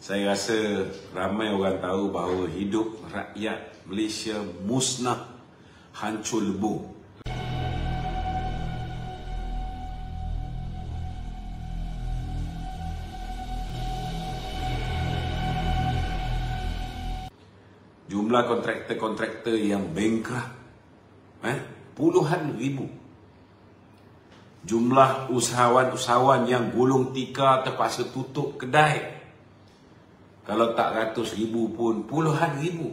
Saya rasa ramai orang tahu bahawa hidup rakyat Malaysia musnah, hancur lebur. Jumlah kontraktor-kontraktor yang bankrupt, puluhan ribu. Jumlah usahawan-usahawan yang gulung tikar terpaksa tutup kedai. Kalau tak ratus ribu pun puluhan ribu.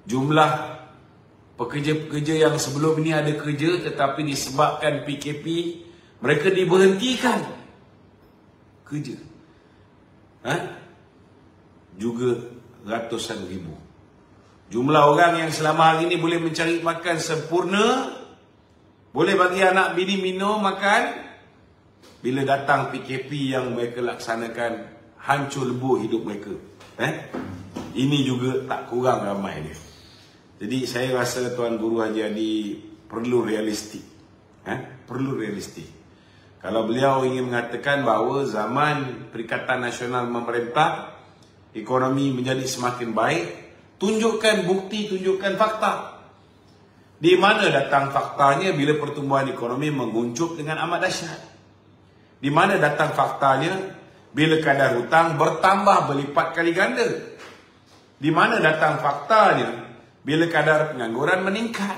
Jumlah pekerja-pekerja yang sebelum ini ada kerja tetapi disebabkan PKP, mereka diberhentikan kerja. Juga ratusan ribu. Jumlah orang yang selama hari ini boleh mencari makan sempurna, boleh bagi anak bini minum makan, bila datang PKP yang mereka laksanakan, hancur lebur hidup mereka. Ini juga tak kurang ramai dia. Jadi saya rasa Tuan Guru Haji Adi perlu realistik. Perlu realistik. Kalau beliau ingin mengatakan bahawa zaman Perikatan Nasional memerintah, ekonomi menjadi semakin baik, tunjukkan bukti, tunjukkan fakta. Di mana datang faktanya bila pertumbuhan ekonomi menguncup dengan amat dahsyat? Di mana datang faktanya bila kadar hutang bertambah berlipat kali ganda? Di mana datang faktanya bila kadar pengangguran meningkat?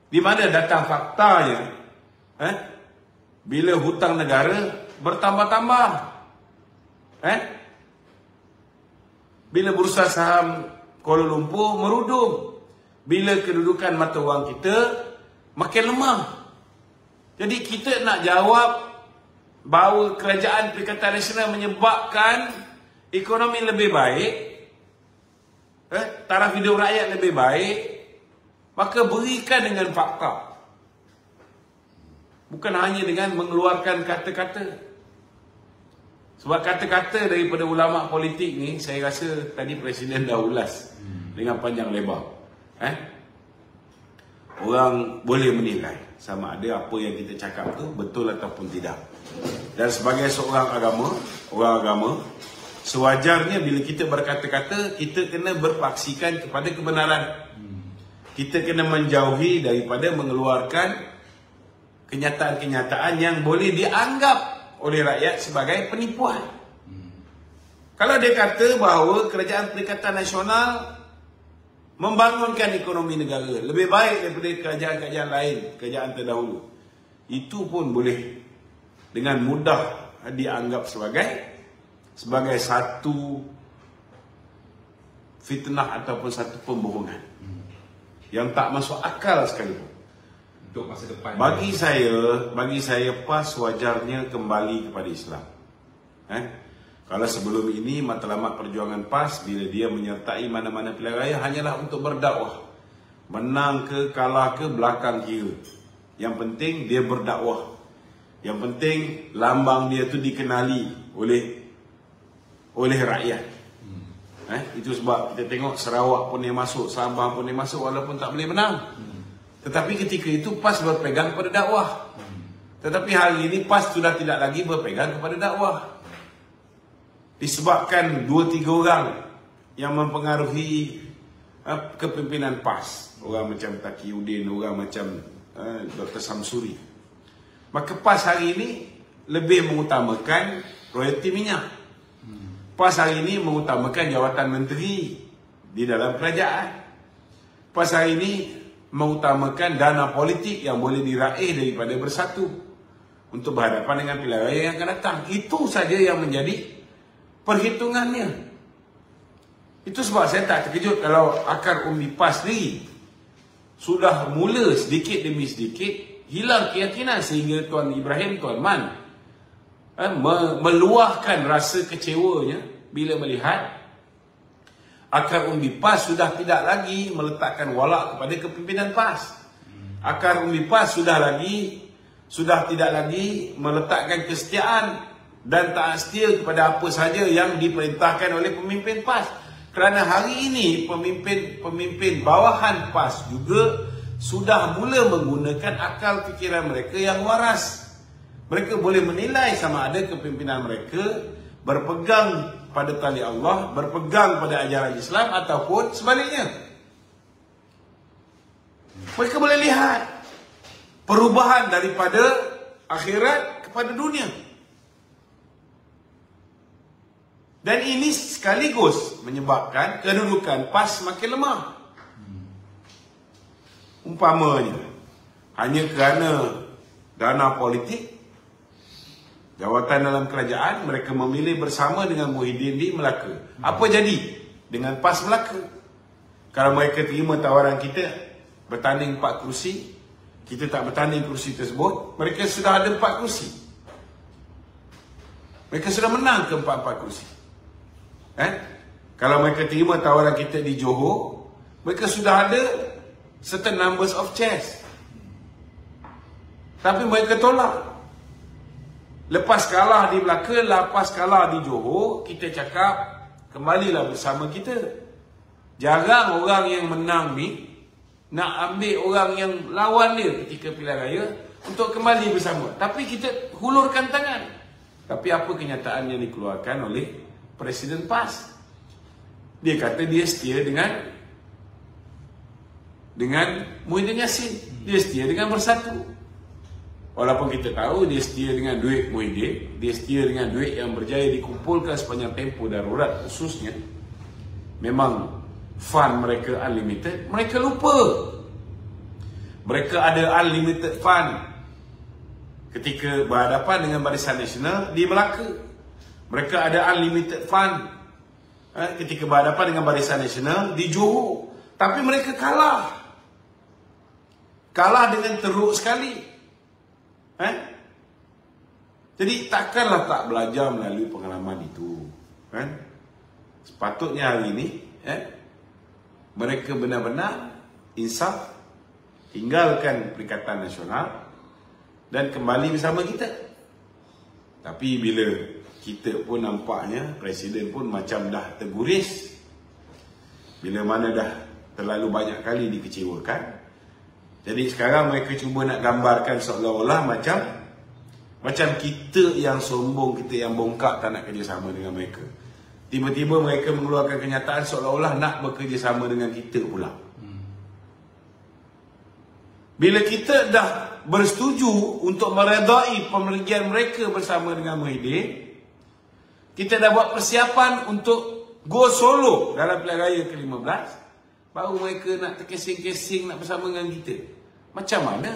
Di mana datang faktanya bila hutang negara bertambah-tambah? Bila bursa saham Kuala Lumpur merudum, bila kedudukan mata wang kita makin lemah. Jadi kita nak jawab bahawa kerajaan Perikatan Nasional menyebabkan ekonomi lebih baik, taraf hidup rakyat lebih baik, maka berikan dengan fakta, bukan hanya dengan mengeluarkan kata-kata. Sebab kata-kata daripada ulama politik ni, saya rasa tadi Presiden dah ulas dengan panjang lebar. Orang boleh menilai sama ada apa yang kita cakap tu betul ataupun tidak. Dan sebagai seorang orang agama, sewajarnya bila kita berkata-kata, kita kena berpaksikan kepada kebenaran. Kita kena menjauhi daripada mengeluarkan kenyataan-kenyataan yang boleh dianggap oleh rakyat sebagai penipuan. Kalau dia kata bahawa kerajaan Perikatan Nasional membangunkan ekonomi negara lebih baik daripada kerajaan-kerajaan lain, kerajaan terdahulu, itu pun boleh dengan mudah dianggap sebagai satu fitnah ataupun satu pembohongan yang tak masuk akal sekalipun. Untuk masa depan. Bagi saya PAS wajarnya kembali kepada Islam. Kalau sebelum ini matlamat perjuangan PAS bila dia menyertai mana-mana pilihan raya hanyalah untuk berdakwah. Menang ke kalah ke belakang kira. Yang penting dia berdakwah. Yang penting lambang dia tu dikenali oleh rakyat. Itu sebab kita tengok Sarawak pun dia masuk, Sabah pun dia masuk walaupun tak boleh menang. Tetapi ketika itu PAS berpegang kepada dakwah. Tetapi hari ini PAS sudah tidak lagi berpegang kepada dakwah. Disebabkan 2-3 orang yang mempengaruhi kepimpinan PAS. Orang macam Taqiyuddin, orang macam Dr. Samsuri. Maka PAS hari ini lebih mengutamakan royalti minyak. PAS hari ini mengutamakan jawatan menteri di dalam kerajaan. PAS hari ini mengutamakan dana politik yang boleh diraih daripada bersatu untuk berhadapan dengan pilihan raya yang akan datang. Itu saja yang menjadi perhitungannya. Itu sebab saya tak terkejut kalau akar umbi PAS ni sudah mula sedikit demi sedikit hilang keyakinan sehingga Tuan Ibrahim, Tuan Man meluahkan rasa kecewanya bila melihat akar umbi PAS sudah tidak lagi meletakkan walak kepada kepimpinan PAS. Akar umbi PAS sudah tidak lagi meletakkan kesetiaan dan taat setia kepada apa sahaja yang diperintahkan oleh pemimpin PAS. Kerana hari ini pemimpin bawahan PAS juga sudah mula menggunakan akal fikiran mereka yang waras. Mereka boleh menilai sama ada kepimpinan mereka berpegang pada tali Allah, berpegang pada ajaran Islam, ataupun sebaliknya. Mereka boleh lihat perubahan daripada akhirat kepada dunia. Dan ini sekaligus menyebabkan kedudukan PAS makin lemah. Umpamanya, hanya kerana dana politik, jawatan dalam kerajaan, mereka memilih bersama dengan Muhyiddin di Melaka. Apa jadi dengan PAS Melaka? Kalau mereka terima tawaran kita bertanding 4 kerusi, kita tak bertanding kerusi tersebut, mereka sudah ada 4 kerusi. Mereka sudah menang ke 4 kerusi. Kalau mereka terima tawaran kita di Johor, mereka sudah ada certain numbers of chairs. Tapi mereka tolak. Lepas kalah di Melaka, lepas kalah di Johor, kita cakap kembalilah bersama kita. Jarang orang yang menang ni nak ambil orang yang lawan dia ketika pilihan raya untuk kembali bersama. Tapi kita hulurkan tangan. Tapi apa kenyataan yang dikeluarkan oleh Presiden PAS? Dia kata dia setia dengan Muhyiddin Yassin. Dia setia dengan Bersatu. Walaupun kita tahu dia setia dengan duit Muhyiddin, dia setia dengan duit yang berjaya dikumpulkan sepanjang tempoh darurat khususnya. Memang fund mereka unlimited. Mereka lupa mereka ada unlimited fund ketika berhadapan dengan Barisan Nasional di Melaka. Mereka ada unlimited fund ketika berhadapan dengan Barisan Nasional di Johor. Tapi mereka kalah. Kalah dengan teruk sekali. Jadi takkanlah tak belajar melalui pengalaman itu. Sepatutnya hari ini mereka benar-benar insaf, tinggalkan Perikatan Nasional dan kembali bersama kita. Tapi bila kita pun nampaknya Presiden pun macam dah terguris, bila mana dah terlalu banyak kali dikecewakan. Jadi sekarang mereka cuba nak gambarkan seolah-olah macam kita yang sombong, kita yang bongkak tak nak kerjasama dengan mereka. Tiba-tiba mereka mengeluarkan kenyataan seolah-olah nak bekerjasama dengan kita pula. Bila kita dah bersetuju untuk meredai pemergian mereka bersama dengan Muhyiddin, kita dah buat persiapan untuk go solo dalam pilihan raya ke-15, baru mereka nak terkesing-kesing nak bersama dengan kita. Macam mana?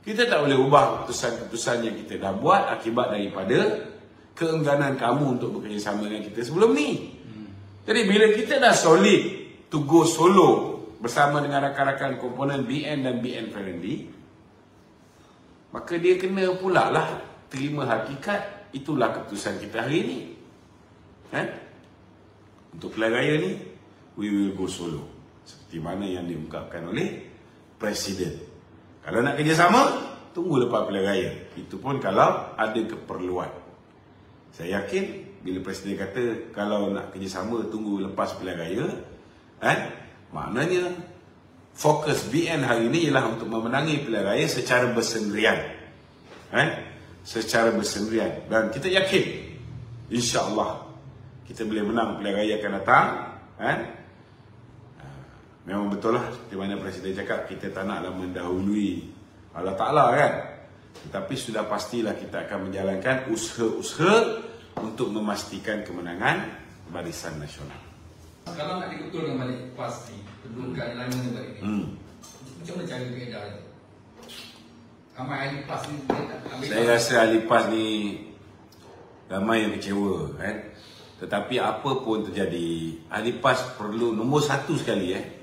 Kita tak boleh ubah keputusan-keputusan yang kita dah buat akibat daripada keengganan kamu untuk bekerjasama dengan kita sebelum ni. Jadi bila kita dah solid to go solo bersama dengan rakan-rakan komponen BN dan BN friendly, maka dia kena pula lah terima hakikat. Itulah keputusan kita hari ini. Untuk pilihan raya ni, we will go solo. Seperti mana yang diungkapkan oleh Presiden. Kalau nak kerjasama, tunggu lepas pilihan raya. Itu pun kalau ada keperluan. Saya yakin bila Presiden kata kalau nak kerjasama tunggu lepas pilihan raya, maknanya fokus BN hari ini ialah untuk memenangi pilihan raya secara bersendirian. Secara bersendirian. Dan kita yakin insya-Allah kita boleh menang pilihan raya akan datang. Memang betul lah seperti mana Presiden cakap, kita tak naklah mendahului Allah Ta'ala kan. Tetapi sudah pastilah kita akan menjalankan usaha-usaha untuk memastikan kemenangan Barisan Nasional. Kalau nak dibetulkan balik PAS ni, kedudukan lain balik ni, macam mana cara keadaan tu? Ramai ahli PAS ni saya rasa ahli PAS ni ramai yang kecewa kan. Tetapi apa pun terjadi, ahli PAS perlu nombor satu sekali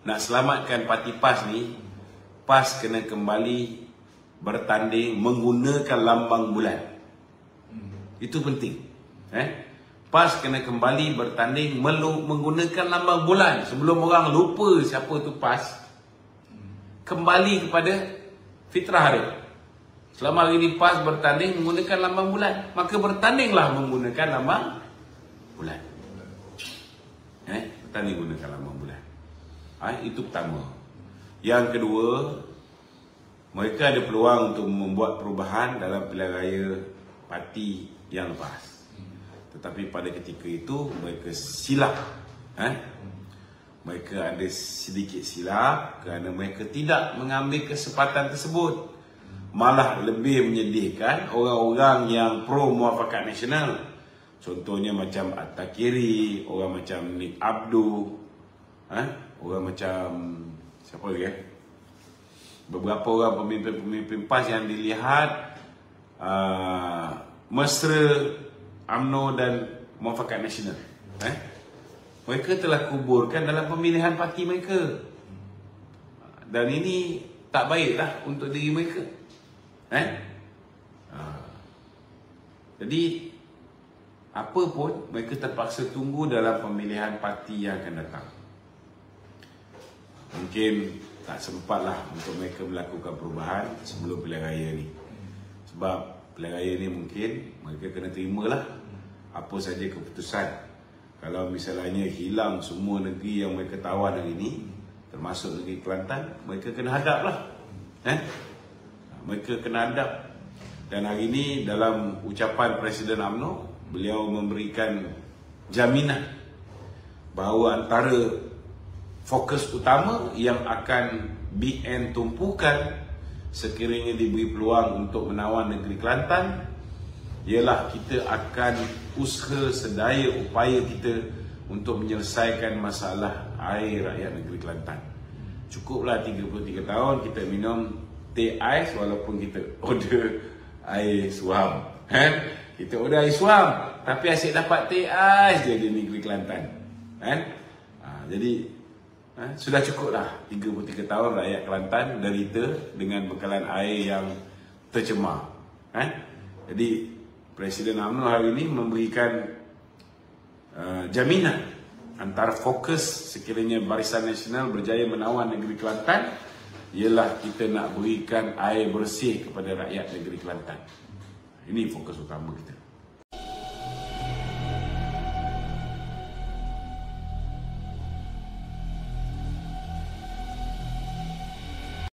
nak selamatkan parti PAS ni, PAS kena kembali bertanding menggunakan lambang bulan. Itu penting. PAS kena kembali bertanding menggunakan lambang bulan. Sebelum orang lupa siapa tu PAS, kembali kepada fitrah dia. Selama hari ini PAS bertanding menggunakan lambang bulan, maka bertandinglah menggunakan lambang bulan. Bertanding menggunakan lambang bulan. Itu pertama. Yang kedua, mereka ada peluang untuk membuat perubahan dalam pilihan raya parti yang lepas. Tetapi pada ketika itu mereka silap. Mereka ada sedikit silap kerana mereka tidak mengambil kesempatan tersebut. Malah lebih menyedihkan orang-orang yang pro muafakat nasional. Contohnya macam At-Takiri, orang macam Nick Abdul, orang macam siapa lagi? Beberapa orang pemimpin-pemimpin PAS yang dilihat mesra UMNO dan muafakat nasional. Mereka telah kuburkan dalam pemilihan parti mereka. Dan ini tak baiklah untuk diri mereka. Jadi apa pun mereka terpaksa tunggu dalam pemilihan parti yang akan datang. Mungkin tak sempatlah untuk mereka melakukan perubahan sebelum pilihan raya ni. Sebab pilihan raya ni mungkin mereka kena terimalah apa saja keputusan. Kalau misalnya hilang semua negeri yang mereka tawan hari ini, termasuk negeri Kelantan, mereka kena hadap lah. Mereka kena hadap. Dan hari ini dalam ucapan Presiden UMNO, beliau memberikan jaminan bahawa antara fokus utama yang akan BN tumpukan sekiranya diberi peluang untuk menawan negeri Kelantan ialah kita akan usaha sedaya upaya kita untuk menyelesaikan masalah air rakyat negeri Kelantan. Cukuplah 33 tahun kita minum teh ais walaupun kita order air suam. Kita order air suam tapi asyik dapat teh ais je di negeri Kelantan. Jadi sudah cukuplah 33 tahun rakyat Kelantan derita dengan bekalan air yang tercemar. Jadi Presiden UMNO hari ini memberikan jaminan antara fokus sekiranya Barisan Nasional berjaya menawan negeri Kelantan ialah kita nak berikan air bersih kepada rakyat negeri Kelantan. Ini fokus utama kita.